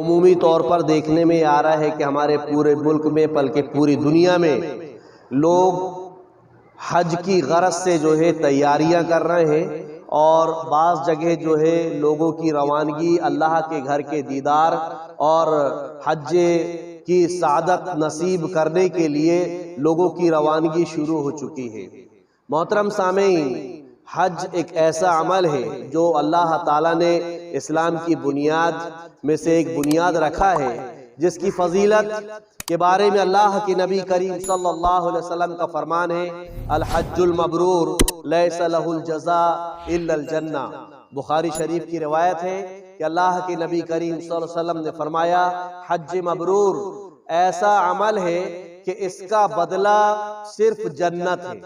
عمومی طور پر دیکھنے میں آ رہا ہے کہ ہمارے پورے ملک میں بلکہ پوری دنیا میں لوگ حج کی غرض سے جو ہے تیاریاں کر رہے ہیں، اور بعض جگہ جو ہے لوگوں کی روانگی اللہ کے گھر کے دیدار اور حج کی سعادت نصیب کرنے کے لیے لوگوں کی روانگی شروع ہو چکی ہے۔ محترم سامعین، حج ایک ایسا عمل ہے جو اللہ تعالیٰ نے اسلام کی بنیاد میں سے ایک بنیاد رکھا ہے، جس کی فضیلت کے بارے میں اللہ کے نبی کریم صلی اللہ علیہ وسلم کا فرمان ہے، الحج المبرور لیس لہ الجزاء الا الجنہ۔ بخاری شریف کی روایت ہے کہ اللہ کے نبی کریم صلی اللہ علیہ وسلم نے فرمایا، حج مبرور ایسا عمل ہے کہ اس کا بدلہ صرف جنت ہے۔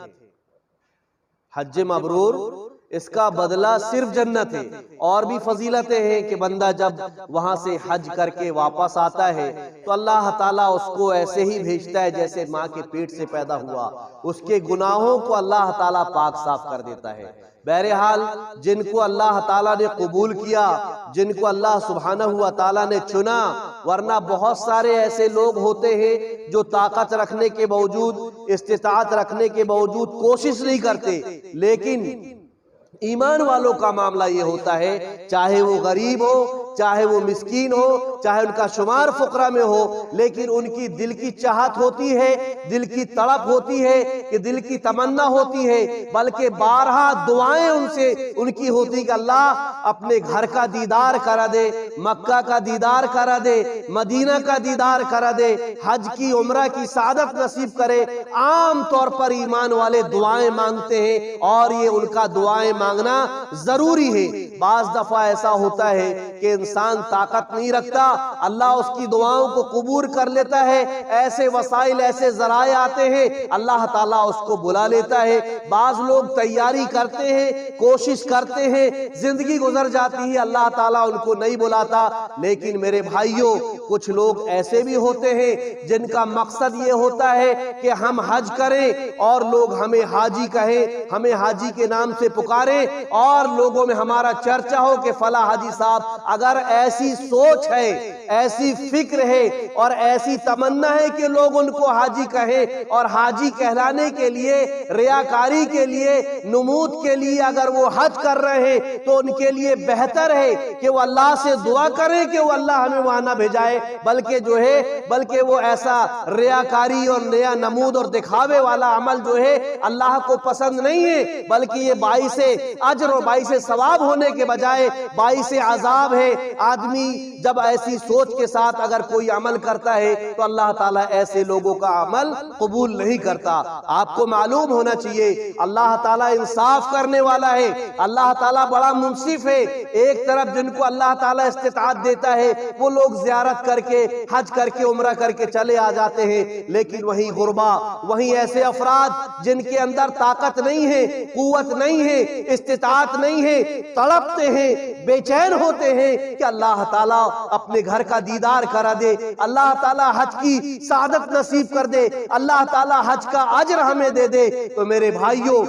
حج مبرور اس کا بدلہ صرف جنت ہے۔ اور بھی فضیلتیں ہیں کہ بندہ جب وہاں سے حج کر کے واپس آتا ہے تو اللہ تعالیٰ اس کو ایسے ہی بھیجتا ہے جیسے ماں کے پیٹ سے پیدا ہوا، اس کے گناہوں کو اللہ تعالیٰ پاک صاف کر دیتا ہے۔ بہرحال جن کو اللہ تعالیٰ نے قبول کیا، جن کو اللہ سبحانہ و تعالیٰ نے چنا، ورنہ بہت سارے ایسے لوگ ہوتے ہیں جو طاقت رکھنے کے باوجود، استطاعت رکھنے کے باوجود کوشش نہیں کرتے، لیکن ایمان والوں کا معاملہ یہ ہوتا ہے، چاہے وہ غریب ہو، چاہے وہ مسکین ہو، چاہے ان کا شمار فقراء میں ہو، لیکن ان کی دل کی چاہت ہوتی ہے، دل کی تڑپ ہوتی ہے، کہ دل کی تمنا ہوتی ہے، بلکہ بارہا دعائیں ان کی ہوتی کہ اللہ اپنے گھر کا دیدار کرا دے، مکہ کا دیدار کرا دے، مدینہ کا دیدار کرا دے، حج کی عمرہ کی سعادت نصیب کرے۔ عام طور پر ایمان والے دعائیں مانگتے ہیں، اور یہ ان کا دعائیں مانگنا ضروری ہے۔ بعض دفعہ ایسا ہوتا ہے کہ انسان طاقت نہیں رکھتا، اللہ اس کی دعاؤں کو قبول کر لیتا ہے، ایسے وسائل، ایسے ذرائع آتے ہیں، اللہ تعالیٰ اس کو بلا لیتا ہے۔ بعض لوگ تیاری کرتے ہیں، کوشش کرتے ہیں، زندگی گزر جاتی ہے، اللہ تعالیٰ ان کو نہیں بلاتا۔ لیکن میرے بھائیوں، کچھ لوگ ایسے بھی ہوتے ہیں جن کا مقصد یہ ہوتا ہے کہ ہم حج کریں اور لوگ ہمیں حاجی کہیں، ہمیں حاجی کے نام سے پکاریں، اور لوگوں میں ہمارا چرچا ہو کہ فلاں حاجی صاحب۔ اگر ایسی سوچ ہے، ایسی فکر ہے اور ایسی تمنا ہے کہ لوگ ان کو حاجی کہیں، اور حاجی کہلانے کے لیے، ریاکاری کے لیے، نمود کے لیے اگر وہ حج کر رہے ہیں، تو ان کے لیے بہتر ہے کہ وہ اللہ سے دعا کریں کہ وہ اللہ ہمیں وہاں نہ بھیجائے، بلکہ وہ ایسا ریاکاری اور نیا نمود اور دکھاوے والا عمل جو ہے اللہ کو پسند نہیں ہے، بلکہ یہ باعث اجر و باعث ثواب ہونے کے بجائے باعث عذاب ہے۔ آدمی جب ایسی سوچ کے ساتھ اگر کوئی عمل کرتا ہے تو اللہ تعالیٰ ایسے لوگوں کا عمل قبول نہیں کرتا۔ آپ کو معلوم ہونا چاہیے، اللہ تعالیٰ انصاف کرنے والا ہے، اللہ تعالیٰ بڑا منصف ہے۔ ایک طرف جن کو اللہ تعالیٰ استطاعت دیتا ہے وہ لوگ زیارت کر کے، حج کر کے، عمرہ کر کے چلے آ جاتے ہیں، لیکن وہیں غربا، وہیں ایسے افراد جن کے اندر طاقت نہیں ہے، قوت نہیں ہے، استطاعت نہیں ہے، تڑپتے ہیں، بے چین ہوتے ہیں کہ اللہ تعالیٰ اپنے گھر کا دیدار کرا دے، اللہ تعالیٰ حج کی سعادت نصیب کر دے، اللہ تعالیٰ حج کا اجر ہمیں دے دے۔ تو میرے بھائیوں،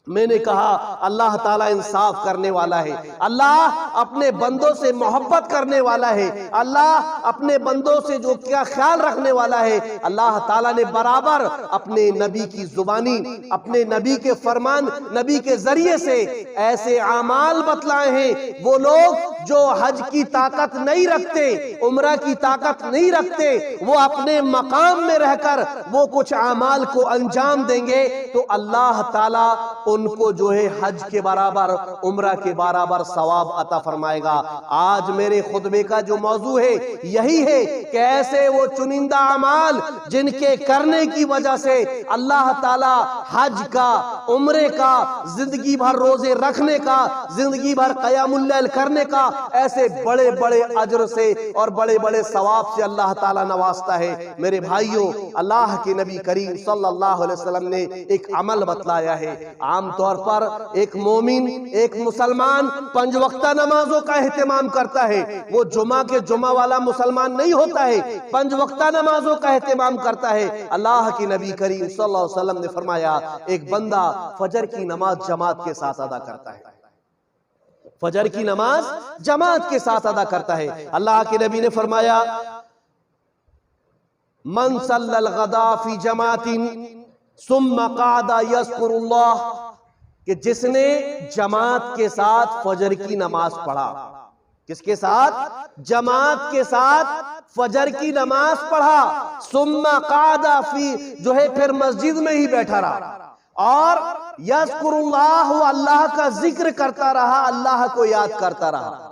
میں نے کہا اللہ تعالیٰ انصاف کرنے والا ہے، اللہ اپنے بندوں سے محبت کرنے والا ہے، اللہ اپنے بندوں سے جو کیا خیال رکھنے والا ہے۔ اللہ تعالیٰ نے برابر اپنے نبی کی زبانی، اپنے نبی کے فرمان، نبی کے ذریعے سے ایسے اعمال بتلائے ہیں۔ وہ لوگ جو حج کی طاقت نہیں رکھتے، عمرہ کی طاقت نہیں رکھتے، وہ اپنے مقام میں رہ کر وہ کچھ اعمال کو انجام دیں گے تو اللہ تعالیٰ ان کو جو ہے حج کے برابر، عمرہ کے برابر ثواب عطا فرمائے گا۔ آج میرے خطبے کا جو موضوع ہے یہی ہے کہ ایسے وہ چنندہ اعمال جن کے کرنے کی وجہ سے اللہ تعالیٰ حج کا، عمرے کا، زندگی بھر روزے رکھنے کا، زندگی بھر قیام اللیل کرنے کا، ایسے بڑے بڑے اجر سے اور بڑے بڑے ثواب سے اللہ تعالیٰ نوازتا ہے۔ میرے بھائیوں، اللہ کے نبی کریم صلی اللہ علیہ وسلم نے ایک عمل بتلایا ہے۔ عام طور پر ایک مومن، ایک مسلمان 5 وقتہ نمازوں کا اہتمام کرتا ہے، وہ جمعہ کے جمعہ والا مسلمان نہیں ہوتا ہے، 5 وقتہ نمازوں کا اہتمام کرتا ہے۔ اللہ کی نبی کریم صلی اللہ علیہ وسلم نے فرمایا، ایک بندہ فجر کی نماز جماعت کے ساتھ ادا کرتا ہے، فجر کی نماز جماعت کے ساتھ ادا کرتا ہے۔ اللہ کے نبی نے فرمایا من صلی الغدا فی جماعت ثم قعد یذکر اللہ، کہ جس نے جماعت کے ساتھ فجر کی نماز پڑھا، کس کے ساتھ؟ جماعت کے ساتھ فجر کی نماز پڑھا، ثم قعد فی، جو ہے پھر مسجد میں ہی بیٹھا رہا اور یذکر اللہ، اللہ کا ذکر کرتا رہا، اللہ کو یاد کرتا رہا۔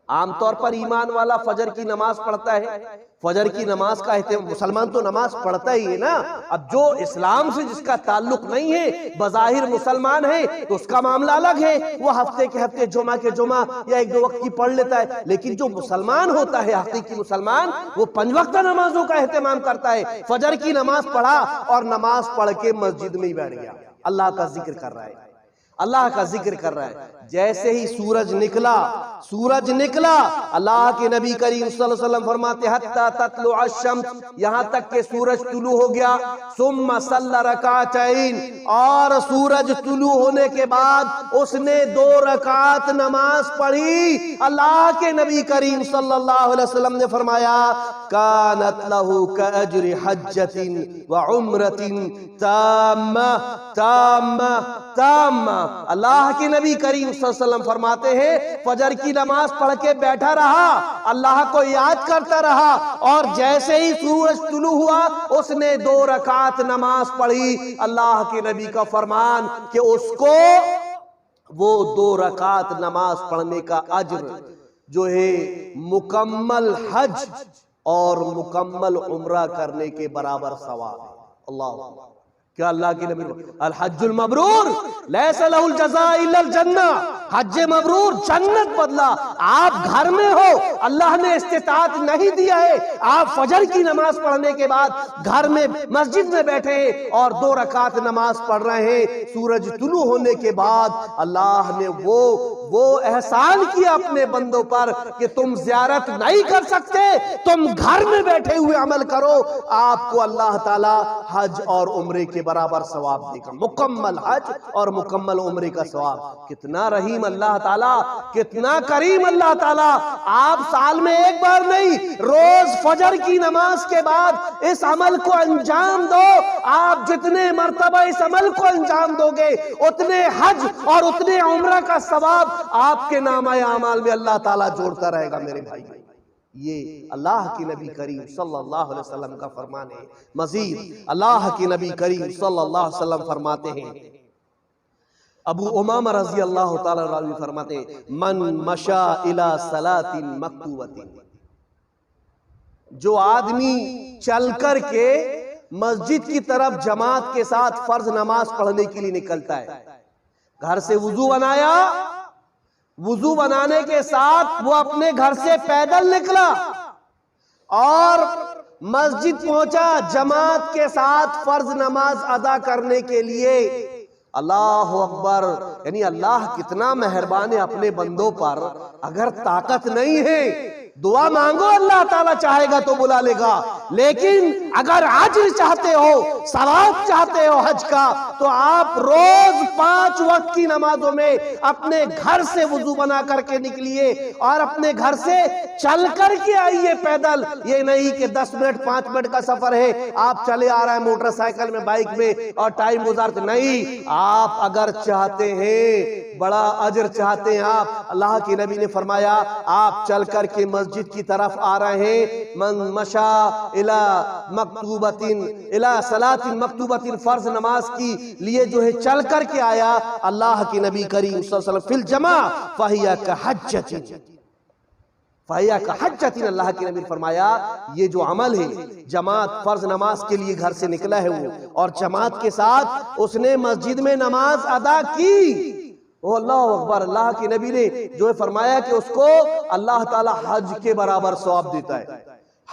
عام طور پر ایمان والا فجر کی نماز پڑھتا ہے، فجر کی نماز کا اہتمام، مسلمان تو نماز پڑھتا ہی ہے نا۔ اب جو اسلام سے جس کا تعلق نہیں ہے، بظاہر مسلمان ہے، تو اس کا معاملہ الگ ہے، وہ ہفتے کے ہفتے جمعہ کے جمعہ یا ایک دو وقت کی پڑھ لیتا ہے، لیکن جو مسلمان ہوتا ہے حقیقی مسلمان، وہ 5 وقتہ نمازوں کا اہتمام کرتا ہے۔ فجر کی نماز پڑھا اور نماز پڑھ کے مسجد میں ہی بیٹھ گیا، اللہ کا ذکر کر رہا ہے، اللہ کا ذکر کر رہا ہے۔ جیسے ہی سورج نکلا، اللہ کے نبی کریم صلی اللہ علیہ وسلم فرماتے حتی تطلع الشمس، یہاں تک کہ سورج طلوع ہو گیا، ثم صلی رکعتین، اور سورج طلوع ہونے کے بعد اس نے 2 رکعت نماز پڑھی۔ اللہ کے نبی کریم صلی اللہ علیہ وسلم نے فرمایا کانت لہ کاجر حجۃ وعمرۃ تامہ تامہ تامہ۔ اللہ کے نبی کریم صلی اللہ علیہ وسلم فرماتے ہیں فجر کی نماز پڑھ کے بیٹھا رہا، اللہ کو یاد کرتا رہا، اور جیسے ہی سورج طلوع ہوا اس نے 2 رکعت نماز پڑھی۔ اللہ کے نبی کا فرمان کہ اس کو وہ 2 رکعت نماز پڑھنے کا اجر جو ہے مکمل حج اور مکمل عمرہ کرنے کے برابر ثواب ہے۔ اللہ، کیا اللہ کی نبی، الحج المبرور لیس لہ الجزاء الا الجنہ، حج مبرور جنت بدلہ۔ آپ گھر میں ہو، اللہ نے استطاعت نہیں دیا ہے، آپ فجر کی نماز پڑھنے کے بعد گھر میں مسجد میں بیٹھے اور 2 رکعت نماز پڑھ رہے ہیں، سورج طلوع ہونے کے بعد اللہ نے وہ احسان کیا اپنے بندوں پر کہ تم زیارت نہیں کر سکتے، تم گھر میں بیٹھے ہوئے عمل کرو، آپ کو اللہ تعالی حج اور عمرے کے برابر ثواب دے گا، مکمل حج اور مکمل عمرے کا ثواب۔ کتنا رحیم اللہ تعالیٰ، کتنا کریم اللہ تعالیٰ۔ آپ سال میں ایک بار نہیں، روز فجر کی نماز کے بعد اس عمل کو انجام دو۔ آپ جتنے مرتبہ اس عمل کو انجام دو گے اتنے حج اور اتنے عمرہ کا ثواب آپ کے نامہ اعمال میں اللہ تعالیٰ جوڑتا رہے گا میرے بھائی۔ یہ اللہ کی نبی کریم صلی اللہ علیہ وسلم کا فرمان ہے۔ مزید اللہ کی نبی کریم صلی اللہ علیہ وسلم فرماتے ہیں، ابو امامہ رضی اللہ تعالیٰ عنہ فرماتے ہیں من مشا الی صلاۃ مکتوبۃ، جو آدمی چل کر کے مسجد کی طرف جماعت کے ساتھ فرض نماز پڑھنے کے لیے نکلتا ہے، گھر سے وضو بنایا، وضو بنانے کے ساتھ وہ اپنے گھر سے پیدل نکلا اور مسجد پہنچا جماعت کے ساتھ فرض نماز ادا کرنے کے لیے۔ اللہ اکبر، یعنی اللہ کتنا مہربان ہے اپنے بندوں پر۔ اگر طاقت نہیں ہے دعا مانگو، اللہ تعالیٰ چاہے گا تو بلا لے گا، لیکن اگر اجر چاہتے ہو، ثواب چاہتے ہو حج کا، تو آپ روز 5 وقت کی نمازوں میں اپنے گھر سے وضو بنا کر کے نکلیے اور اپنے گھر سے چل کر کے آئیے پیدل۔ یہ نہیں کہ 10 منٹ 5 منٹ کا سفر ہے، آپ چلے آ رہے ہیں موٹر سائیکل میں، بائک میں اور ٹائم گزارتے نہیں۔ آپ اگر چاہتے ہیں، بڑا اجر چاہتے ہیں آپ، اللہ کے نبی نے فرمایا آپ چل کر کے مسجد کی طرف آ رہے ہیں، من مشا الی مکتوبۃ الی صلاۃ مکتوبۃ، فرض نماز کی لیے جو ہے چل کر کے آیا، اللہ کے نبی کریم صلی اللہ علیہ وسلم فی الجماع فہی کحجۃ، فہی کحجۃ، اللہ کے نبی نے فرمایا یہ جو عمل ہے جماعت فرض نماز کے لیے گھر سے نکلا ہے وہ، اور جماعت کے ساتھ اس نے مسجد میں نماز ادا کی، وہ اللہ اکبر، اللہ کے نبی نے جو فرمایا کہ اس کو اللہ تعالی حج کے برابر ثواب دیتا ہے،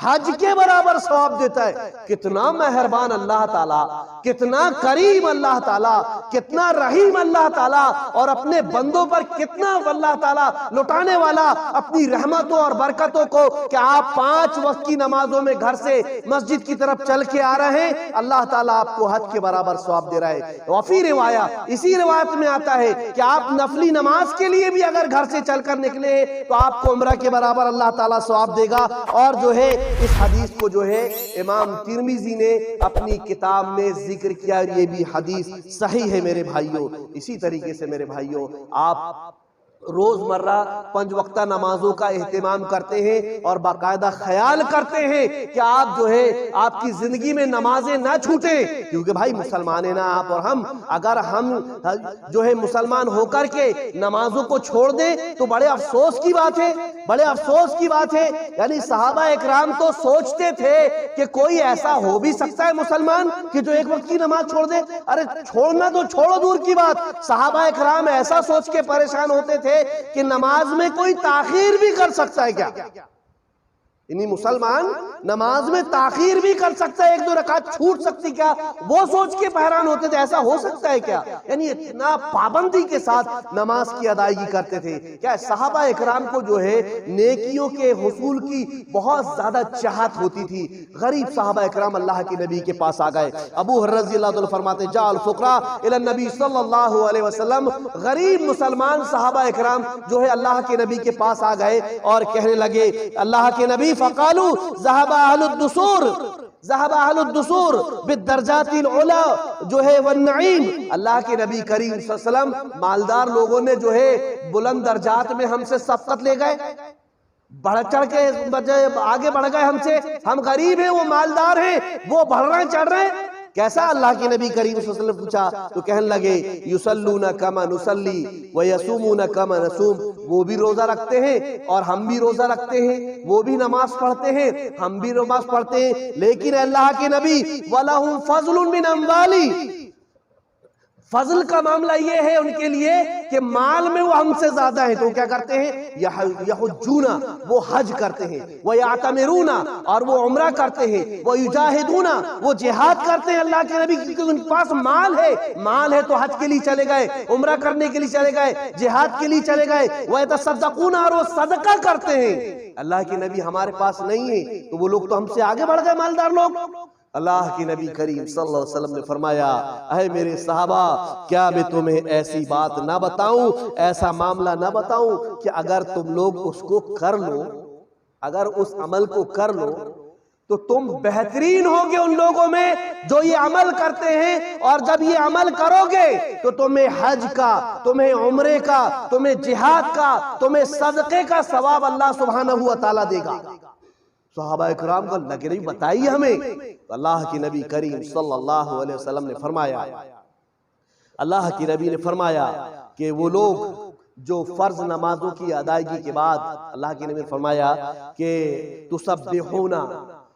حج کے برابر ثواب دیتا ہے۔ کتنا مہربان اللہ تعالیٰ، کتنا کریم اللہ تعالیٰ، کتنا رحیم اللہ تعالیٰ، اور اپنے بندوں پر کتنا اللہ تعالیٰ لٹانے والا اپنی رحمتوں اور برکتوں کو، کہ آپ 5 وقت کی نمازوں میں گھر سے مسجد کی طرف چل کے آ رہے ہیں، اللہ تعالیٰ آپ کو حج کے برابر ثواب دے رہا ہے۔ وفی روایت، اسی روایت میں آتا ہے کہ آپ نفلی نماز کے لیے بھی اگر گھر سے چل کر نکلے تو آپ کو عمرہ کے برابر اللہ تعالیٰ ثواب دے گا۔ اور جو ہے اس حدیث کو جو ہے امام ترمذی نے اپنی کتاب میں ذکر کیا، یہ بھی حدیث صحیح ہے میرے بھائیوں۔ اسی طریقے سے میرے بھائیوں، آپ روزمرہ 5 وقتہ نمازوں کا اہتمام کرتے ہیں اور باقاعدہ خیال کرتے ہیں کہ آپ جو ہے آپ کی زندگی میں نمازیں نہ چھوٹیں، کیونکہ بھائی مسلمان ہیں نا آپ اور ہم، اگر ہم جو ہے مسلمان ہو کر کے نمازوں کو چھوڑ دیں تو بڑے افسوس کی بات ہے، بڑے افسوس کی بات ہے۔ یعنی صحابہ اکرام تو سوچتے تھے کہ کوئی ایسا ہو بھی سکتا ہے مسلمان کہ جو 1 وقت کی نماز چھوڑ دے۔ ارے چھوڑنا تو چھوڑو دور کی بات، صحابہ اکرام ایسا سوچ کے پریشان ہوتے تھے کہ نماز میں کوئی تاخیر بھی کر سکتا ہے کیا؟ یعنی مسلمان نماز میں تاخیر بھی کر سکتا ہے، 1-2 رکعت چھوٹ سکتی کیا، وہ سوچ کے حیران ہوتے تھے ایسا ہو سکتا ہے کیا؟ یعنی اتنا پابندی کے ساتھ نماز کی ادائیگی کرتے تھے۔ کیا صحابہ اکرام کو جو ہے نیکیوں کے حصول کی بہت زیادہ چاہت ہوتی تھی۔ غریب صحابہ اکرام اللہ کے نبی کے پاس آ گئے۔ ابو ہریرہ رضی اللہ عنہ فرماتے جاء الفقراء الی النبی صلی اللہ علیہ وسلم، غریب مسلمان صحابہ اکرام جو ہے اللہ کے نبی کے پاس آ گئے اور کہنے لگے اللہ کے نبی فقالو ذهب اهل الدثور، ذهب اهل الدثور بالدرجات العلی جو ہے والنعیم، اللہ کے نبی کریم صلی اللہ علیہ وسلم مالدار لوگوں نے جو ہے بلند درجات میں ہم سے سبقت لے گئے، بڑھ چڑھ کے آگے بڑھ گئے ہم سے، ہم غریب ہیں وہ مالدار ہیں، وہ بڑھ رہے ہیں چڑھ رہے ہیں۔ کیسا؟ اللہ کے نبی کریم صلی اللہ علیہ وسلم پوچھا تو کہنے لگے یصلون کما نصلی ویصومون کما نصوم، وہ بھی روزہ رکھتے ہیں اور ہم بھی روزہ رکھتے ہیں، وہ بھی نماز پڑھتے ہیں ہم بھی نماز پڑھتے ہیں، لیکن اللہ کے نبی وَلَهُمْ فَضْلٌ مِّنْ أَمْوَالِ، فضل کا معاملہ یہ ہے ان کے لیے کہ مال میں وہ ہم سے زیادہ ہیں، تو کیا کرتے ہیں؟ یحجون، وہ حج کرتے ہیں، وَيَعْتَمِرُونَ، اور وہ عمرہ کرتے ہیں، وَيُجَاهِدُونَ، وہ جہاد کرتے ہیں اللہ کے نبی، کیونکہ ان کے پاس مال ہے، مال ہے تو حج کے لیے چلے گئے، عمرہ کرنے کے لیے چلے گئے، جہاد کے لیے چلے گئے، وَيَتَصَدَّقُونَ، اور وہ صدقہ کرتے ہیں۔ اللہ کے نبی ہمارے پاس نہیں ہے تو وہ لوگ تو ہم سے آگے بڑھ گئے مالدار لوگ۔ اللہ کی نبی کریم صلی اللہ علیہ وسلم نے فرمایا اے میرے صحابہ، کیا میں تمہیں ایسی بات نہ بتاؤں، ایسا معاملہ نہ بتاؤں کہ اگر تم لوگ اس کو کر لو، اگر اس عمل کو کر لو تو تم بہترین ہوگے ان لوگوں میں جو یہ عمل کرتے ہیں، اور جب یہ عمل کرو گے تو تمہیں حج کا، تمہیں عمرے کا، تمہیں جہاد کا، تمہیں صدقے کا ثواب اللہ سبحانہ و تعالیٰ دے گا۔ صحابہ اکرام کو اللہ کے نبی بتائیے ہمیں، تو اللہ کی نبی کریم صلی اللہ علیہ وسلم نے فرمایا، اللہ کی نبی نے فرمایا کہ وہ لوگ جو فرض نمازوں کی ادائیگی کے بعد، اللہ کی نبی نے فرمایا کہ تسبحون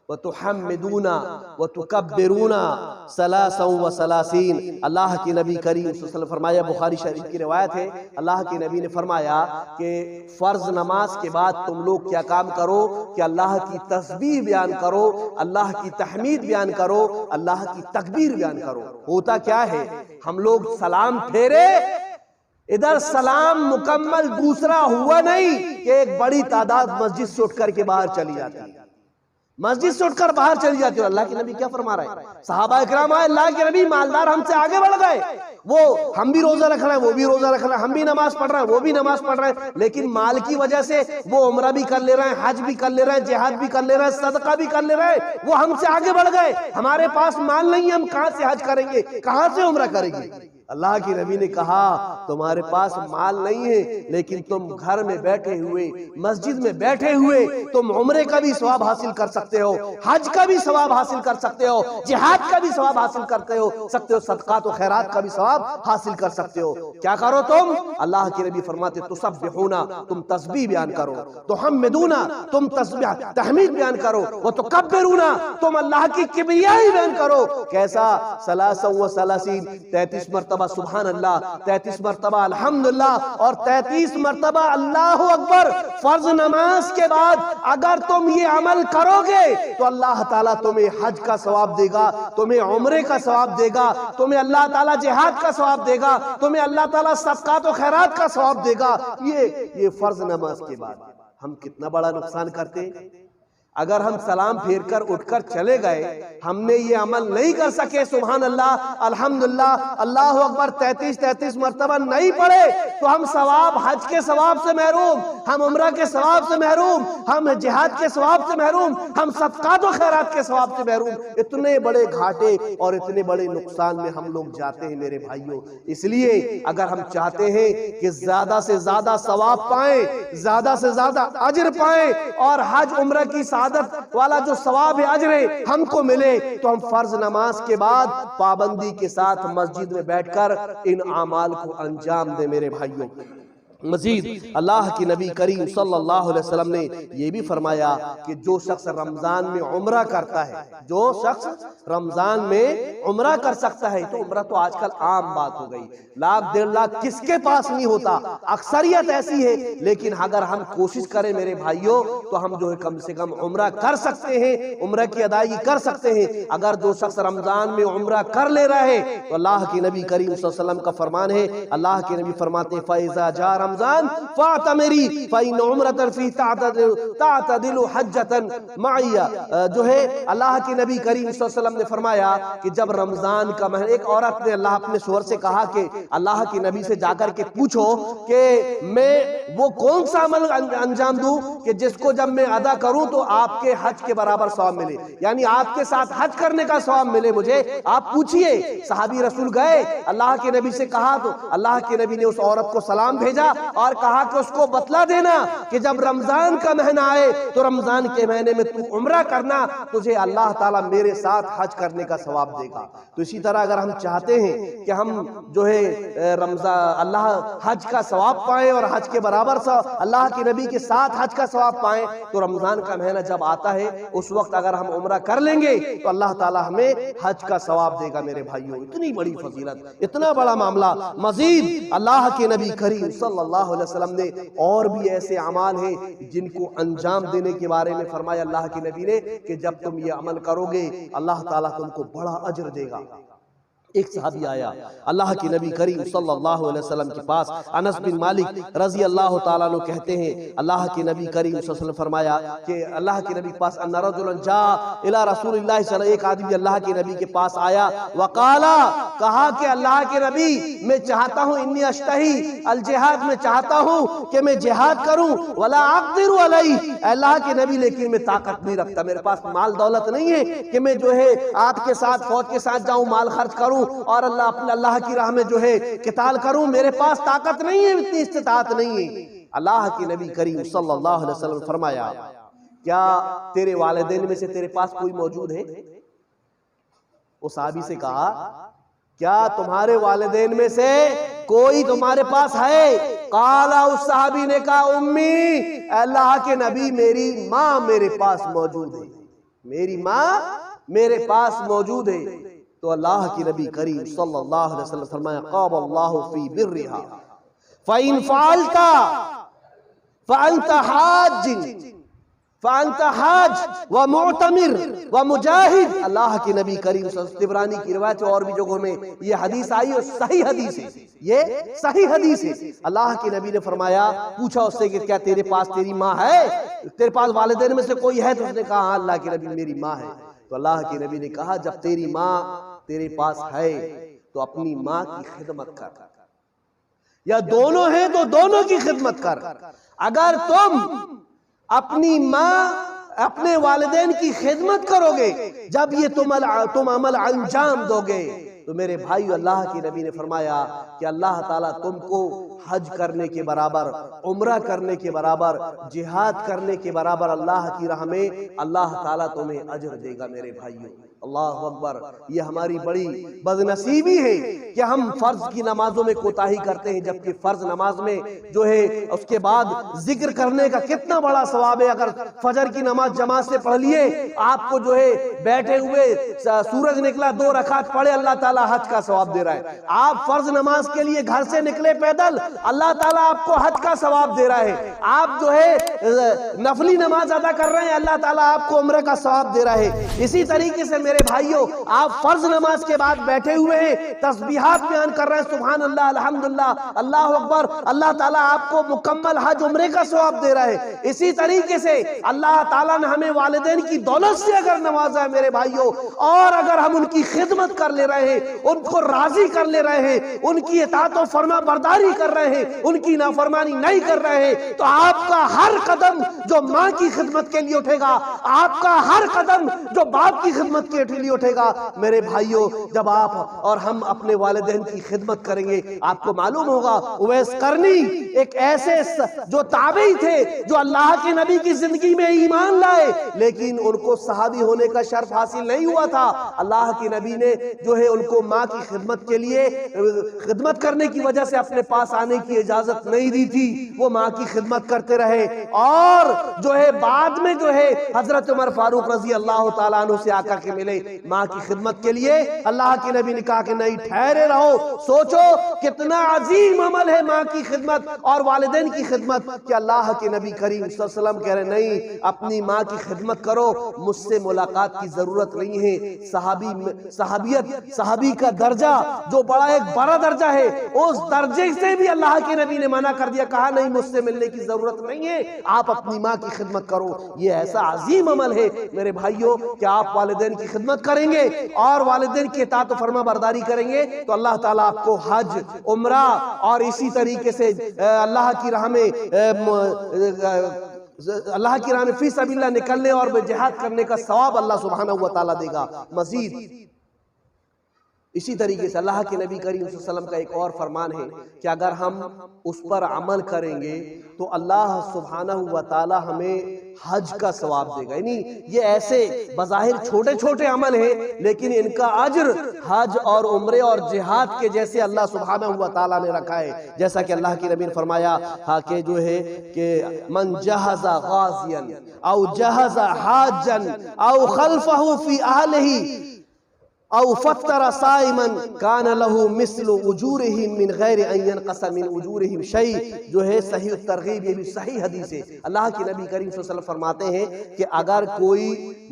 وتحمدون وتکبرون 33، اللہ کی نبی کریم صلی اللہ علیہ وسلم فرمایا، بخاری شریف کی روایت ہے، اللہ کی نبی نے فرمایا کہ فرض نماز کے بعد تم لوگ کیا کام کرو کہ اللہ کی تسبیح بیان کرو، اللہ کی تحمید بیان کرو، اللہ کی تکبیر بیان کرو۔ ہوتا کیا ہے، ہم لوگ سلام پھیرے، ادھر سلام مکمل دوسرا ہوا نہیں کہ ایک بڑی تعداد مسجد سے اٹھ کر کے باہر چلی جاتی ہے، مسجد سے اٹھ کر باہر چلی جاتی ہے۔ اللہ کے نبی کیا فرما رہے ہیں؟ صحابہ اکرام آئے، اللہ کے نبی مالدار ہم سے آگے بڑھ گئے، وہ ہم بھی روزہ رکھ رہے ہیں وہ بھی روزہ رکھ رہے ہیں، ہم بھی نماز پڑھ رہے ہیں وہ بھی نماز پڑھ رہے ہیں، لیکن مال کی وجہ سے وہ عمرہ بھی کر لے رہے ہیں، حج بھی کر لے رہے ہیں، جہاد بھی کر لے رہے ہیں، صدقہ بھی کر لے رہے ہیں، وہ ہم سے آگے بڑھ گئے، ہمارے پاس مال نہیں ہے، ہم کہاں سے حج کریں گے، کہاں سے عمرہ کریں گے؟ اللہ کی نبی نے کہا تمہارے پاس مال نہیں ہے، لیکن تم گھر میں بیٹھے ہوئے، مسجد میں بیٹھے ہوئے تم عمرے کا بھی ثواب حاصل کر سکتے ہو، حج کا بھی ثواب حاصل کر سکتے ہو، جہاد کا بھی ثواب حاصل کرتے ہو صدقات و خیرات کا بھی ثواب حاصل کر سکتے ہو۔ کیا کرو تم؟ اللہ کے نبی فرماتے تسبحون، تم تسبیح بیان کرو، تحمدون، تم تسبیح تحمید بیان کرو، وتکبرون، تم اللہ کی کبریائی بیان کرو۔ کیسا؟ 33 مرتبہ مرتبہ سبحان اللہ، 33 مرتبہ الحمدللہ اور 33 مرتبہ اللہ اکبر فرض نماز کے بعد اگر تم یہ عمل کرو گے تو اللہ تعالیٰ تمہیں حج کا ثواب دے گا، تمہیں عمرے کا ثواب دے گا، تمہیں اللہ تعالیٰ جہاد کا ثواب دے گا، تمہیں اللہ تعالیٰ صدقات و خیرات کا ثواب دے گا۔ یہ فرض نماز کے بعد ہم کتنا بڑا نقصان کرتے ہیں۔ اگر ہم سلام پھیر کر اٹھ کر چلے گئے، ہم نے یہ عمل نہیں کر سکے، سبحان اللہ الحمدللہ اللہ اکبر 33 مرتبہ نہیں پڑھے، تو ہم ثواب، حج کے ثواب سے محروم، ہم عمرہ کے ثواب سے محروم، ہم جہاد کے ثواب سے محروم، ہم صدقات و خیرات کے ثواب سے محروم۔ اتنے بڑے گھاٹے اور اتنے بڑے نقصان میں ہم لوگ جاتے ہیں میرے بھائیوں۔ اس لیے اگر ہم چاہتے ہیں کہ زیادہ سے زیادہ ثواب پائیں، زیادہ سے زیادہ اجر پائیں اور حج عمرہ کی والا جو ثواب اجر ہم کو ملے، تو ہم فرض نماز کے بعد پابندی کے ساتھ مسجد میں بیٹھ کر ان اعمال کو انجام دے میرے بھائیوں۔ مزید اللہ کی نبی کریم صلی اللہ علیہ وسلم نے یہ بھی فرمایا کہ جو شخص رمضان میں عمرہ کرتا ہے، جو شخص رمضان میں عمرہ کر سکتا ہے، تو عمرہ تو آج کل عام بات ہو گئی، 1,00,000 کس کے پاس نہیں ہوتا، اکثریت ایسی ہے، لیکن اگر ہم کوشش کریں میرے بھائیوں تو ہم جو ہے کم سے کم عمرہ کر سکتے ہیں، عمرہ کی ادائیگی کر سکتے ہیں۔ اگر جو شخص رمضان میں عمرہ کر لے رہا ہے تو اللہ کی نبی کریم صلی اللہ علیہ وسلم کا فرمان ہے، اللہ کے نبی فرماتے ہیں فَإِذَا جَاءَ رمضان فَاعْتَمِرِي فَإِنَّ عُمْرَةً فِيهِ تَعْتَدِلُ حَجَّةً مَعِيَّ۔ جو ہے اللہ کے نبی کریم صلی اللہ علیہ وسلم نے فرمایا کہ جب رمضان کا مہینہ، ایک عورت نے اللہ اپنے شوہر سے کہا کہ اللہ کے نبی سے جا کر کے پوچھو کہ میں وہ کون سا عمل انجام دوں کہ جس کو جب میں ادا کروں تو آپ کے حج کے برابر ثواب ملے، یعنی آپ کے ساتھ حج کرنے کا ثواب ملے مجھے، آپ پوچھئے۔ صحابی رسول گئے، اللہ کے نبی سے کہا تو اللہ کے نبی نے اس عورت کو سلام بھیجا اور کہا کہ اس کو بتلا دینا کہ جب رمضان کا مہینہ آئے تو رمضان کے مہینے میں تو عمرہ کرنا، تجھے اللہ تعالیٰ میرے ساتھ حج کرنے کا ثواب دے گا۔ تو اسی طرح اگر ہم چاہتے ہیں کہ ہم جو ہے رمضان اللہ حج کا ثواب پائیں اور حج کے برابر اللہ کے نبی کے ساتھ حج کا ثواب پائیں، تو رمضان کا مہینہ جب آتا ہے اس وقت اگر ہم عمرہ کر لیں گے تو اللہ تعالیٰ ہمیں حج کا ثواب دے گا میرے بھائیوں۔ اتنی بڑی فضیلت، اتنا بڑا معاملہ۔ مزید اللہ کے نبی کریم صلی اللہ علیہ وسلم نے اور بھی ایسے اعمال ہیں جن کو انجام دینے کے بارے میں فرمایا اللہ کے نبی نے کہ جب تم یہ عمل کرو گے اللہ تعالیٰ تم کو بڑا اجر دے گا۔ ایک صحابی آیا اللہ کے نبی کریم صلی اللہ علیہ وسلم کے پاس، انس بن مالک رضی اللہ تعالیٰ عنہ کہتے ہیں اللہ کے نبی کریم صلی اللہ علیہ وسلم فرمایا کہ اللہ کے نبی کے پاس ان رجلا جاء الی رسول اللہ صلی اللہ علیہ وسلم، ایک آدمی اللہ کے نبی کے پاس آیا، وقالا کہا کہ اللہ کے نبی میں چاہتا ہوں انی اشتہی الجہاد، میں چاہتا ہوں کہ میں جہاد کروں، ولا اقدر علیہ، اللہ کے نبی لیکن میں طاقت نہیں رکھتا، میرے پاس مال دولت نہیں ہے کہ میں جو ہے آپ کے ساتھ فوج کے ساتھ جاؤں، مال خرچ کروں اور اللہ کی راہ میں جو ہے قتال کروں، میرے پاس طاقت نہیں ہے، اتنی استطاعت نہیں ہے۔ اللہ کی نبی کریم صلی اللہ علیہ وسلم فرمایا کیا تیرے والدین میں سے تیرے پاس کوئی موجود ہے؟ اس صحابی سے کہا کیا تمہارے والدین میں سے کوئی تمہارے پاس ہے؟ قالا، اس صحابی نے کہا امی، اللہ کے نبی میری ماں میرے پاس موجود ہے، میری ماں میرے پاس موجود ہے۔ تو اللہ کی نبی کریم صلی اللہ علیہ وسلم فرمایا قاب اللہ فی برہا فَإِن فَعَلْتَ فَأَنْتَ حاج ومعتمر ومجاہد۔ اللہ کی نبی کریم صلی اللہ علیہ وسلم، طبرانی کی روایت اور بھی جگہوں میں یہ حدیث آئی اور صحیح حدیث ہے، یہ صحیح حدیث ہے۔ اللہ کی نبی نے فرمایا، پوچھا اس سے کہ کیا تیرے پاس تیری ماں ہے، تیرے پاس والدین میں سے کوئی ہے؟ تو اس نے کہا ہاں اللہ کی نبی میری ماں ہے۔ تو اللہ کے نبی نے کہا جب تیری ماں تیرے پاس ہے تو اپنی ماں کی خدمت کر، یا دونوں ہیں تو دونوں کی خدمت کر۔ اگر تم اپنی ماں اپنے والدین کی خدمت کرو گے، جب یہ تم عمل انجام دو گے تو میرے بھائی اللہ کی نبی نے فرمایا کہ اللہ تعالیٰ تم کو حج کرنے کے برابر، عمرہ کرنے کے برابر، جہاد کرنے کے برابر اللہ کی راہ میں اللہ تعالیٰ تمہیں اجر دے گا میرے بھائیوں۔ اللہ اکبر، یہ ہماری بڑی بدنصیبی ہے کہ ہم فرض کی نمازوں میں کوتاہی کرتے ہیں، جبکہ فرض نماز میں جو ہے اس کے بعد ذکر کرنے کا کتنا بڑا ثواب ہے۔ اگر فجر کی نماز جماعت سے پڑھ لیے، آپ کو جو ہے بیٹھے ہوئے سورج نکلا 2 رکعت پڑھے، اللہ تعالیٰ حج کا ثواب دے رہا ہے۔ آپ فرض نماز کے لیے گھر سے نکلے پیدل، اللہ تعالیٰ آپ کو حج کا ثواب دے رہا ہے۔ آپ جو ہے نفلی نماز ادا کر رہے ہیں، اللہ تعالیٰ آپ کو عمرہ کا ثواب دے رہا ہے۔ اسی طریقے سے میرے بھائیوں، آپ فرض نماز کے بعد بیٹھے ہوئے ہیں، تسبیحات بیان کر رہے ہیں، سبحان اللہ، الحمدللہ، اللہ اکبر، اللہ تعالیٰ آپ کو مکمل حج عمرے کا ثواب دے رہا ہے۔ اسی طریقے سے اللہ تعالیٰ نے ہمیں والدین کی دولت سے اگر نوازا ہے میرے بھائیوں، اور اگر ہم ان کی خدمت کر لے رہے ہیں، ان کو راضی کر لے رہے ہیں، ان کی اطاعت و فرما برداری کر رہے ہیں، ان کی نافرمانی نہیں کر رہے ہیں، تو آپ کا ہر قدم جو ماں کی خدمت کے لیے اٹھے گا، آپ کا ہر قدم جو باپ کی خدمت کے لیے اٹھے گا، میرے بھائیوں، جب آپ اور ہم اپنے والدین کی خدمت کریں گے، آپ کو معلوم ہوگا اویس قرنی ایک ایسے جو تابعی تھے جو اللہ کے نبی کی زندگی میں ایمان لائے، لیکن ان کو صحابی ہونے کا شرف حاصل نہیں ہوا تھا۔ اللہ کے نبی نے جو ہے ان کو ماں کی خدمت کے لیے خدمت کرنے کی وجہ سے اپنے پاس آنے کی اجازت نہیں دی تھی، وہ ماں کی خدمت کرتے رہے، اور جو ہے بعد میں جو ہے حضرت عمر فاروق رضی اللہ تعالیٰ عنہ سے آ کر کے ملے ماں کی خدمت کے لیے۔ اللہ کے نبی نے کہا کہ نہیں، ٹھہرے رہو، سوچو کتنا عظیم عمل ہے ماں کی خدمت اور والدین کی خدمت، کہ اللہ کے نبی کریم صلی اللہ علیہ وسلم کہہ رہے نہیں، اپنی ماں کی خدمت کرو، مجھ سے ملاقات کی ضرورت نہیں ہے۔ صحابی کا درجہ جو بڑا ایک بڑا درجہ ہے، اس درجے سے بھی اللہ کے نبی نے منع کر دیا، کہا نہیں، مجھ سے ملنے کی ضرورت نہیں ہے، آپ اپنی ماں کی خدمت کرو۔ یہ ایسا عظیم عمل ہے میرے بھائیوں کہ آپ والدین کی خدمت کریں گے اور والدین کی اطاعت و فرما برداری کریں گے تو اللہ تعالیٰ آپ کو حج، عمرہ اور اسی طریقے سے اللہ کی راہ میں فی سبیل اللہ نکلنے اور جہاد کرنے کا ثواب اللہ سبحانہ و تعالیٰ دے گا مزید۔ اسی طریقے سے اللہ کے نبی کریم صلی اللہ علیہ وسلم کا ایک اور فرمان ہے کہ اگر ہم اس پر عمل کریں گے تو اللہ سبحانہ و تعالی ہمیں حج کا ثواب دے گا۔ یعنی یہ ایسے بظاہر چھوٹے چھوٹے عمل ہیں، لیکن ان کا اجر حج اور عمرے اور جہاد کے جیسے اللہ سبحانہ و تعالی نے رکھا ہے۔ جیسا کہ اللہ کی نبی نے فرمایا کہ جو ہے کہ من جہز غازیا او جہز حاجا او خلفہ فی اہلہ او فطر صائما کان له مثل اجورهم من غیر ان ينقص من اجورهم شیء، جو ہے صحیح الترغیب، یہ بھی صحیح حدیث ہے۔ اللہ کے نبی کریم صلی اللہ علیہ وسلم فرماتے ہیں کہ اگر کوئی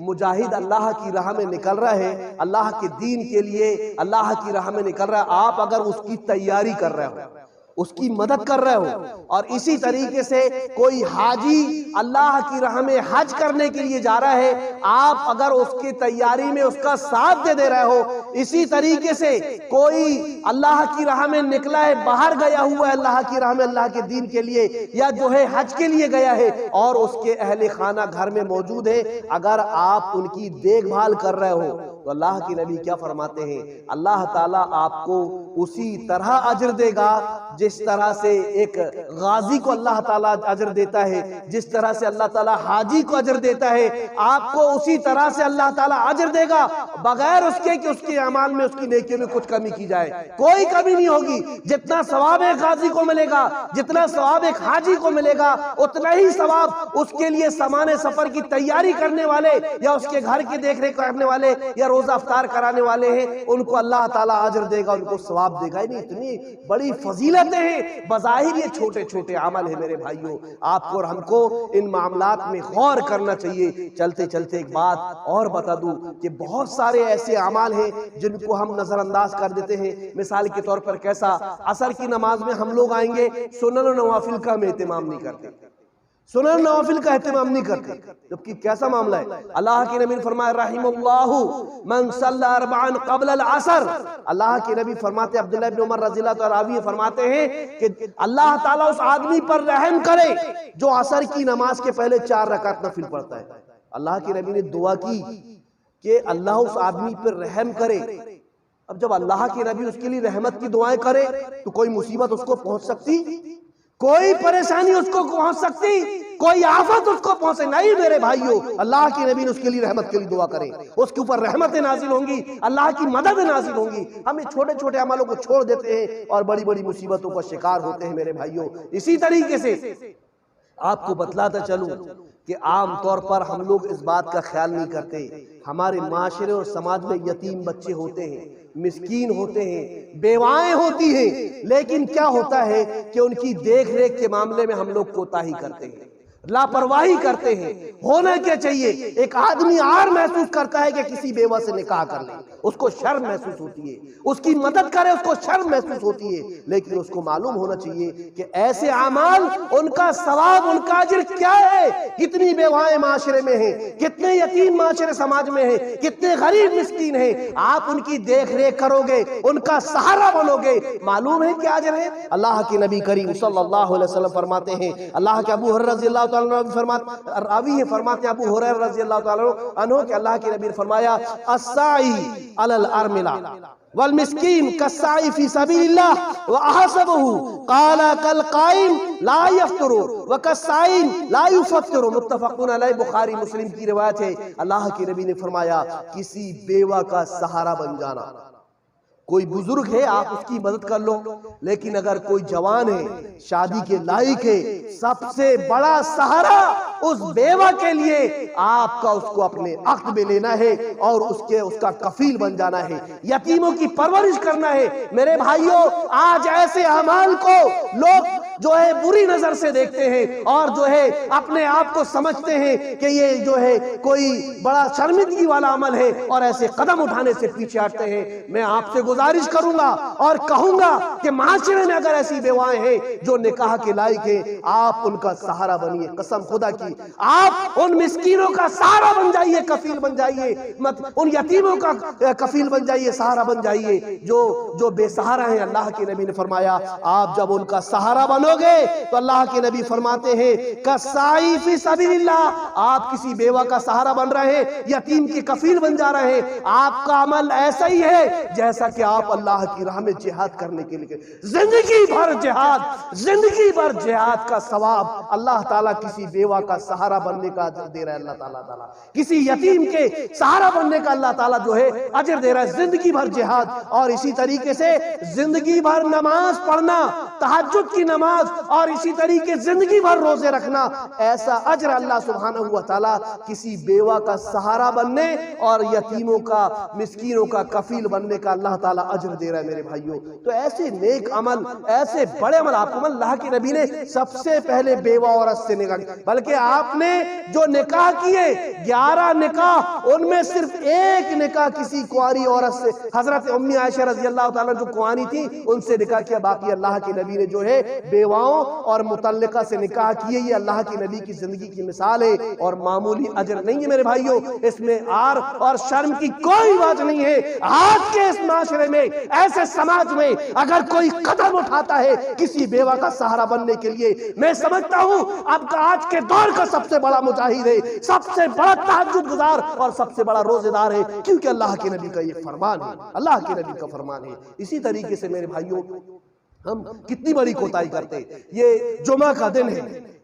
مجاہد اللہ کی راہ میں نکل رہا ہے، اللہ کے دین کے لیے اللہ کی راہ میں نکل رہا ہے، آپ اگر اس کی تیاری کر رہے ہو، اس کی مدد کر رہے ہو، اور اسی طریقے سے کوئی حاجی اللہ کی راہ میں حج کرنے کے لیے جا رہا ہے، آپ اگر اس کی تیاری میں اس کا ساتھ دے رہے ہو، اسی طریقے سے کوئی اللہ کی راہ میں نکلا ہے، باہر گیا ہوا ہے اللہ کی راہ میں اللہ کے دین کے لیے، یا جو ہے حج کے لیے گیا ہے اور اس کے اہل خانہ گھر میں موجود ہے، اگر آپ ان کی دیکھ بھال کر رہے ہو تو اللہ کی نبی کیا فرماتے ہیں؟ اللہ تعالیٰ آپ کو اسی طرح اجر دے گا جس طرح سے ایک غازی کو اللہ تعالیٰ اجر دیتا ہے، جس طرح سے اللہ تعالیٰ حاجی کو اجر دیتا ہے، آپ کو اسی طرح سے اللہ تعالیٰ اجر دے گا، بغیر اس کے کہ اس کے اعمال میں، اس کی نیکیوں میں کچھ کمی کی جائے، کوئی کمی نہیں ہوگی۔ جتنا ثواب ایک غازی کو ملے گا، جتنا ثواب ایک حاجی کو ملے گا، اتنا ہی ثواب اس کے لیے سامان سفر کی تیاری کرنے والے یا اس کے گھر کی دیکھ ریکھ کرنے والے یا روزہ افطار کرانے والے ہیں، ان کو اللہ تعالیٰ اجر دے گا، ان کو ثواب دے گا۔ یعنی اتنی بڑی فضیلتیں ہیں، بظاہر یہ چھوٹے چھوٹے عمل ہیں میرے بھائیوں، آپ کو اور ہم کو ان معاملات میں غور کرنا چاہیے۔ چلتے چلتے ایک بات اور بتا دوں کہ بہت سارے ایسے اعمال ہیں جن کو ہم نظر انداز کر دیتے ہیں۔ مثال کے طور پر کیسا؟ عصر کی نماز میں ہم لوگ آئیں گے، سنن و نوافل کا ہم اہتمام نہیں کرتے، سنن نوافل کا اہتمام نہیں کرتے، جبکہ کیسا معاملہ ہے؟ اللہ کے نبی نے فرمایا رحم اللہ من صلی اربعا قبل العصر۔ اللہ کے نبی فرماتے، عبداللہ بن عمر رضی اللہ تعالیٰ فرماتے ہیں کہ اللہ تعالیٰ اس آدمی پر رحم کرے جو عصر کی نماز کے پہلے 4 رکعت نفل پڑھتا ہے۔ اللہ کے نبی نے دعا کی کہ اللہ اس آدمی پر رحم کرے۔ اب جب اللہ کے نبی اس کے لیے رحمت کی دعائیں کرے تو کوئی مصیبت اس کو پہنچ سکتی؟ کوئی پریشانی اس کو پہنچ سکتی، کوئی آفت اس کو پہنچے نہیں میرے بھائیوں، اللہ کے نبی نے اس کے لیے رحمت کے لیے دعا کریں، اس کے اوپر رحمتیں نازل ہوں گی، اللہ کی مدد نازل ہوں گی۔ ہم اس چھوٹے چھوٹے عملوں کو چھوڑ دیتے ہیں اور بڑی بڑی مصیبتوں کا شکار ہوتے ہیں میرے بھائیوں۔ اسی طریقے سے آپ کو بتلاتا چلوں کہ عام طور پر ہم لوگ اس بات کا خیال نہیں کرتے، ہمارے معاشرے اور سماج میں یتیم بچے ہوتے ہیں، مسکین ہوتے ہیں، بیوائیں ہوتی ہیں، لیکن کیا ہوتا ہے کہ ان کی دیکھ ریکھ کے معاملے میں ہم لوگ کوتاہی کرتے ہیں، لاپرواہی کرتے ہیں۔ ہونا کیا چاہیے؟ ایک آدمی عار محسوس کرتا ہے کہ کسی بیوہ سے نکاح کر لے، اس کو شرم محسوس ہوتی ہے، اس کی مدد کرے اس کو شرم محسوس ہوتی ہے، لیکن اس کو معلوم ہونا چاہیے کہ ایسے اعمال ان کا ثواب، ان کا اجر کیا ہے۔ کتنی بیوائیں معاشرے میں ہیں، کتنے یتیم معاشرے سماج میں ہیں، کتنے غریب مسکین ہیں، آپ ان کی دیکھ ریکھ کرو گے، ان کا سہارا بنو گے، معلوم ہے کیا اجر ہے۔ اللہ کے نبی کریم صلی اللہ علیہ وسلم فرماتے ہیں، اللہ کے ابو ہریرہ رضی اللہ تعالیٰ عنہ فرماتے ہیں ابو ہریرہ رضی اللہ تعالیٰ عنہ کہ اللہ کے نبی نے فرمایا الساعی علی الارملہ والمسکین کالساعی فی سبیل اللہ واحسبہ قال کالقائم لا یفطر وکالصائم لا یفطر، متفقون علیہ، بخاری مسلم کی روایت ہے۔ اللہ کے نبی نے فرمایا کسی بیوہ کا سہارا بن جانا، کوئی بزرگ ہے آپ اس کی مدد کر لو، لیکن اگر کوئی جوان ہے شادی کے لائق ہے، سب سے بڑا سہارا اس بیوہ کے لیے آپ کا اس کو اپنے عقد میں لینا ہے اور اس کا کفیل بن جانا ہے، یتیموں کی پرورش کرنا ہے۔ میرے بھائیوں، آج ایسے اعمال کو لوگ جو ہے بری نظر سے دیکھتے ہیں اور جو ہے اپنے آپ کو سمجھتے ہیں کہ یہ جو ہے کوئی بڑا شرمندگی والا عمل ہے اور ایسے قدم اٹھانے سے پیچھے ہٹتے ہیں۔ میں آپ سے گزارش کروں گا اور کہوں گا کہ معاشرے میں اگر ایسی بیوائیں ہیں جو نکاح کے لائق ہیں، آپ ان کا سہارا بنیے، قسم خدا کی آپ ان مسکینوں کا سہارا بن جائیے، کفیل بن جائیے، ان یتیموں کا کفیل بن جائیے، سہارا بن جائیے جو بے سہارا ہیں۔ اللہ کے نبی نے فرمایا آپ جب ان کا سہارا بنو گے تو اللہ کے نبی فرماتے ہیں کالساعی فی سبیل اللہ، آپ کسی بیوہ کا سہارا بن رہے ہیں، یتیم کی کفیل بن جا رہے ہیں، آپ کا عمل ایسا ہی ہے جیسا کہ آپ اللہ کی راہ میں جہاد کرنے کے لیے زندگی بھر جہاد کا ثواب اللہ تعالیٰ کسی بیوہ کا سہارا بننے کا اجر دے رہا ہے۔ اللہ تعالیٰ کسی یتیم کے سہارا بننے کا اللہ تعالیٰ جو ہے اجر دے رہا ہے، زندگی بھر جہاد۔ اور اسی طریقے سے زندگی بھر نماز پڑھنا، تہجد کی نماز، اور اسی طریقے زندگی بھر روزے رکھنا، ایسا اجر اللہ سبحانہ و تعالیٰ کسی بیوہ کا سہارا بننے اور یتیموں کا، مسکینوں کا کفیل بننے کا اللہ تعالیٰ اجر دے رہا ہے۔ میرے بھائیوں، تو ایسے نیک عمل، ایسے بڑے عمل آپ کو، اللہ کے نبی نے سب سے پہلے بیوہ عورت سے نکاح کی، بلکہ آپ نے جو نکاح کیے 11 نکاح، ان میں صرف ایک نکاح کسی کنواری عورت سے، حضرت امی عائشہ رضی اللہ تعالیٰ جو کنواری تھی ان سے نکاح کیا، باقی اللہ کے نبی نے جو ہے بیواؤں اور متعلقہ سے نکاح کیے۔ یہ اللہ کے نبی کی زندگی کی مثال ہے اور معمولی اجر نہیں ہے میرے بھائیوں، اس میں عار اور شرم کی کوئی بات نہیں ہے۔ آج کے اس معاشرے میں، ایسے سماج میں اگر کوئی قدم اٹھاتا ہے کسی بیوہ کا سہارا بننے کے لیے، میں سمجھتا ہوں اب کا آج کے دور کا سب سے بڑا مجاہد ہے، سب سے بڑا تہجد گزار اور سب سے بڑا روزے دار ہے، کیونکہ اللہ کے نبی کا یہ فرمان ہے، اللہ کے نبی کا فرمان ہے۔ اسی طریقے سے میرے بھائیوں، ہم کتنی بڑی کوتاہی کرتے ہیں۔ یہ جمعہ کا دن ہے،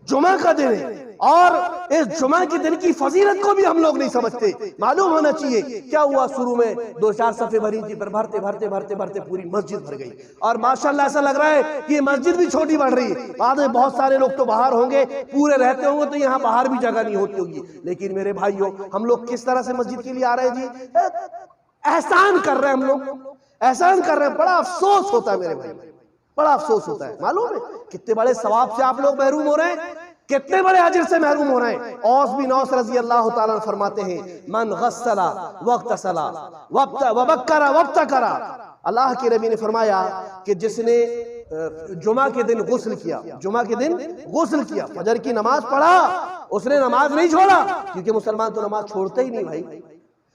جمعہ کا دن ہے، اور اس جمعہ کے دن کی فضیلت کو بھی ہم لوگ نہیں سمجھتے۔ معلوم ہونا چاہیے کیا ہوا، شروع میں 2-4 صفیں بھری تھی، پر بھرتے پوری مسجد بھر گئی، اور ماشاءاللہ ایسا لگ رہا ہے کہ یہ مسجد بھی چھوٹی بڑھ رہی ہے۔ بعد میں بہت سارے لوگ تو باہر ہوں گے، پورے رہتے ہوں گے تو یہاں باہر بھی جگہ نہیں ہوتی ہوگی، لیکن میرے بھائیوں ہم لوگ کس طرح سے مسجد کے لیے آ رہے ہیں جی؟ احسان کر رہے ہیں، ہم لوگ احسان کر رہے ہیں۔ بڑا افسوس ہوتا ہے میرے بھائی، بڑا افسوس ہوتا ہے۔ معلوم ہے کتنے بڑے ثواب سے آپ لوگ محروم ہو رہے ہیں، کتنے بڑے اجر سے محروم ہو رہے ہیں۔ اوس بن اوس رضی اللہ تعالیٰ عنہ فرماتے ہیں من غسل واغتسل وبکر وابتکر، اللہ کے نبی نے فرمایا کہ جس نے جمعہ کے دن غسل کیا، جمعہ کے دن غسل کیا، فجر کی نماز پڑھا، اس نے نماز نہیں چھوڑا، کیونکہ مسلمان تو نماز چھوڑتے ہی نہیں بھائی،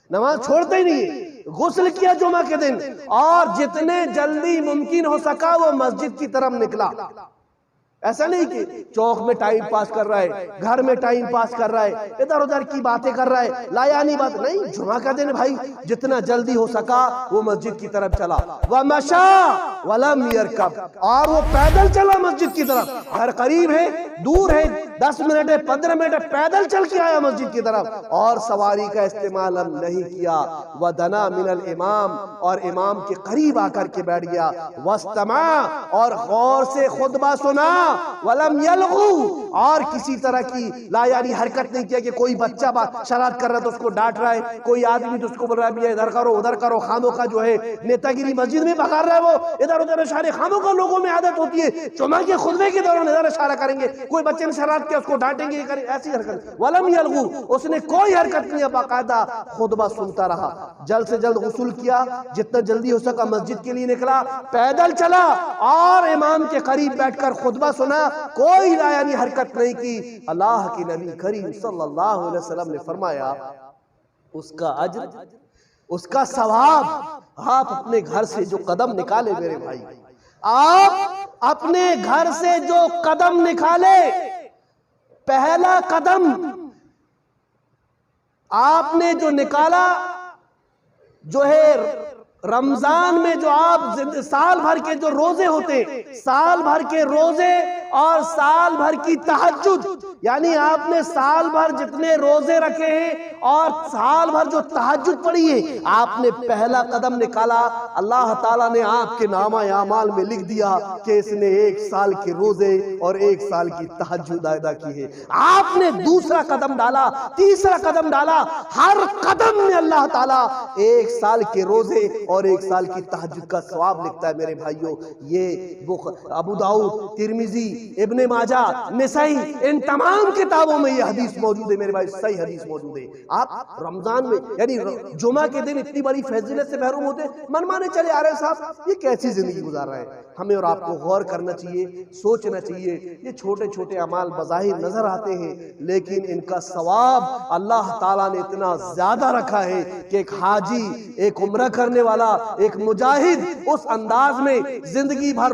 نماز چھوڑتے ہی نہیں، غسل کیا جمعہ کے دن، اور جتنے جلدی ممکن ہو سکا وہ مسجد کی طرف نکلا۔ ایسا نہیں کہ چوک میں ٹائم پاس کر رہا ہے، گھر میں ٹائم پاس کر رہا ہے، ادھر ادھر کی باتیں کر رہا ہے، لایانی بات نہیں. جمعہ کا دن بھائی جتنا جلدی ہو سکا وہ مسجد کی طرف چلا. وَمَشَا وَلَمْ يَرْكَبْ، اور وہ پیدل چلا مسجد کی طرف. گھر قریب ہے، دور ہے، 10 منٹ ہے، 15 منٹ ہے، پیدل چل کے آیا مسجد کی طرف، اور سواری کا استعمال ہم نہیں کیا. وَدَنَا مِنَ الْإِمَامِ، اور امام کے قریب آ کر کے بیٹھ گیا. وَاسْتَمَعَ، اور غور سے خطبہ سنا. وَلَمْ يَلْغُوا، اور کسی طرح کی لایانی حرکت نہیں کیا کہ کوئی بچہ شرارت کر رہا ہے تو اس کو ڈانٹ رہا ہے، کوئی آدمی تو اس کو بول رہا ہے ادھر کرو ادھر کرو. خاموں کا جو ہے نیتا گیری مسجد میں پکار رہا ہے، وہ ادھر ادھر اشارے. خاموں کا لوگوں میں عادت ہوتی ہے جمعہ کے خطبے کے دوران ادھر اشارہ کریں گے، کوئی بچے نے شرارت کیا اس کو ڈانٹیں گے، ایسی حرکت. وَلَمْ يَلْغُوا، اس نے کوئی حرکت نہیں، باقاعدہ خطبہ سنتا رہا. جلد سے جلد غسل کیا، جتنا جلدی ہو سکا مسجد کے لیے نکلا، پیدل چلا اور امام کے قریب بیٹھ کر خطبہ سنا. کوئی لایانی حرکت نہیں کی. اللہ کی نبی کریم صلی اللہ علیہ وسلم نے فرمایا اس کا اجر، اس کا ثواب. آپ اپنے گھر سے جو قدم نکالے میرے بھائی، آپ اپنے گھر سے جو قدم نکالے، پہلا قدم آپ نے جو نکالا، جو ہے رمضان میں جو آپ سال بھر کے جو روزے ہوتے، سال بھر کے روزے اور سال بھر کی تہجد، یعنی آپ نے سال بھر جتنے روزے رکھے ہیں اور سال بھر جو تہجد پڑھی ہے، آپ نے پہلا قدم نکالا. اللہ تعالیٰ نے آپ کے نامہ اعمال میں لکھ دیا کہ اس نے 1 سال کے روزے اور 1 سال کی تہجد ادا کی ہے. آپ نے دوسرا قدم ڈالا، تیسرا قدم ڈالا، ہر قدم میں اللہ تعالیٰ 1 سال کے روزے اور 1 سال کی تہجد کا ثواب لکھتا ہے میرے بھائیوں. یہ ابو داؤد، ترمذی، ابن ماجہ، نسائی، ان تمام کتابوں میں یہ حدیث موجود ہے میرے بھائی، صحیح حدیث موجود ہے. آپ رمضان میں یعنی جمعہ کے دن اتنی بڑی فضیلت سے محروم ہوتے، من مانے چلے آ رہے ہیں صاحب، یہ کیسی زندگی گزار رہے ہیں. ہمیں اور آپ کو غور کرنا چاہیے، سوچنا چاہیے. یہ چھوٹے چھوٹے اعمال بظاہر نظر آتے ہیں لیکن ان کا ثواب اللہ تعالیٰ نے اتنا زیادہ رکھا ہے کہ ایک حاجی، ایک عمرہ کرنے والا، ایک مجاہد اس انداز میں زندگی بھر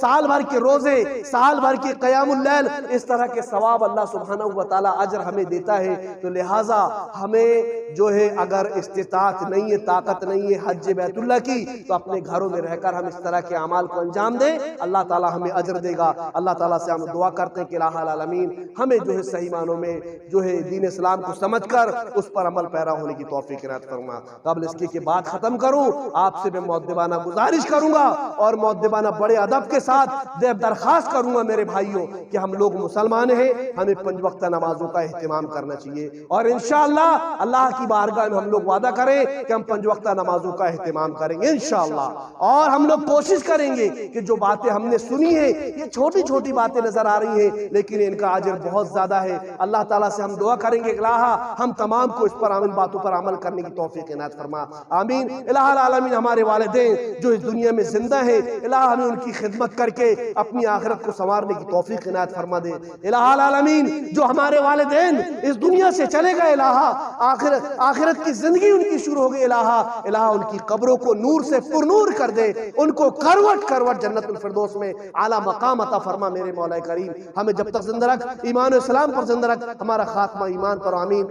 سال بھر کے روزے، سال بھر کے قیام اللیل، اس طرح کے ثواب اللہ سبحانہ وتعالی اجر ہمیں دیتا ہے. تو لہٰذا ہمیں جو ہے اگر استطاعت نہیں ہے، طاقت نہیں ہے حج بیت اللہ کی، تو اپنے گھروں میں رہ کر ہم اس طرح کے اعمال کو انجام دیں. اللہ تعالیٰ ہمیں اجر دے گا. اللہ تعالیٰ سے ہم دعا کرتے ہیں کہ الہ العالمین ہمیں جو ہے صحیح معنوں میں جو ہے دین اسلام کو سمجھ کر اس پر عمل پیرا ہونے کی توفیق عنایت فرما. قبل اس کی بات ختم کروں، آپ سے میں مؤدبانہ گزارش کروں گا اور مؤدبانہ بڑے ادب کے ساتھ درخواست کروں گا میرے بھائیوں کہ ہم لوگ مسلمان ہیں، ہمیں 5 وقتہ نمازوں کا اہتمام کرنا چاہیے. اور انشاءاللہ اللہ کی بارگاہ میں ہم لوگ وعدہ کریں کہ ہم 5 وقتہ نمازوں کا اہتمام کریں گے انشاءاللہ. اور ہم لوگ کوشش کریں گے کہ جو باتیں ہم نے سنی ہیں، یہ چھوٹی چھوٹی باتیں نظر آ رہی ہیں لیکن ان کا اجر بہت زیادہ ہے. اللہ تعالیٰ سے ہم دعا کریں گے کہ الہ ہم تمام کو اس پر ان باتوں پر عمل کرنے کی توفیق عنایت فرما. آمین. الہ العالمین ہمارے والدین جو اس دنیا میں زندہ ہیں، الہ ہمیں ان کی خدمت کر کے اپنی آخرت کو سنوارنے کی توفیق عنایت فرما دے. الہ العالمین جو ہمارے والدین اس دنیا سے چلے گئے، الہ آخرت کی زندگی ان کی شروع ہو گئی، الہ ان کی قبروں کو نور سے پرنور کر دے، ان کو کروٹ کروٹ جنت الفردوس میں اعلیٰ مقام عطا فرما میرے مولا کریم. ہمیں جب تک زندہ رکھ، ایمان و اسلام پر زندہ رکھ، ہمارا خاتمہ ایمان پر. آمین.